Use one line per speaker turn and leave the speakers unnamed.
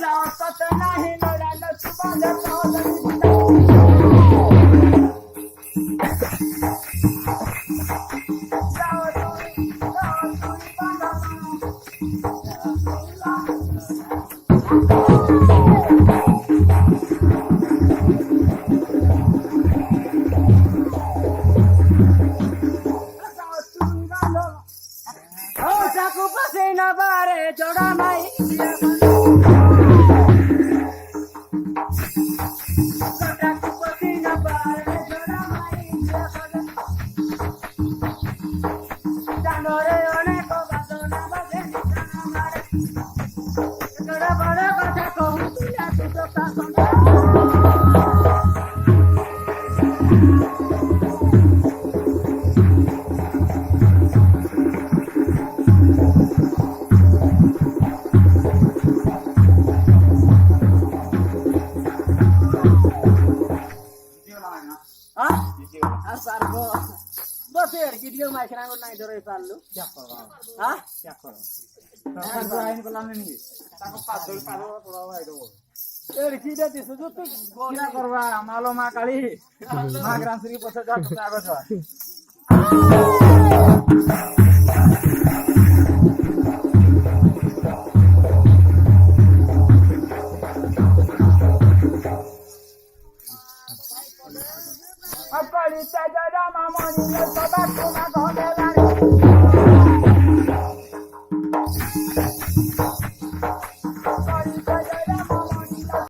जावत नाही नळाला सुबाला बारे जोड़ा माई जानोरे अनेक बादना बजे मारे बड़ा बड़ा कथा कहूं तुया तू तो का Sargo, bosir, video macam mana nak dorang selalu? Siapa? Hah? Siapa? Aku lain pelan ini. Aku padul padul pulau itu. Kita di situ tu kita korban malu makali, makran seri posat jatuh aku tu. Apa ni saja dah mama ni lepas tu nak kau jalan.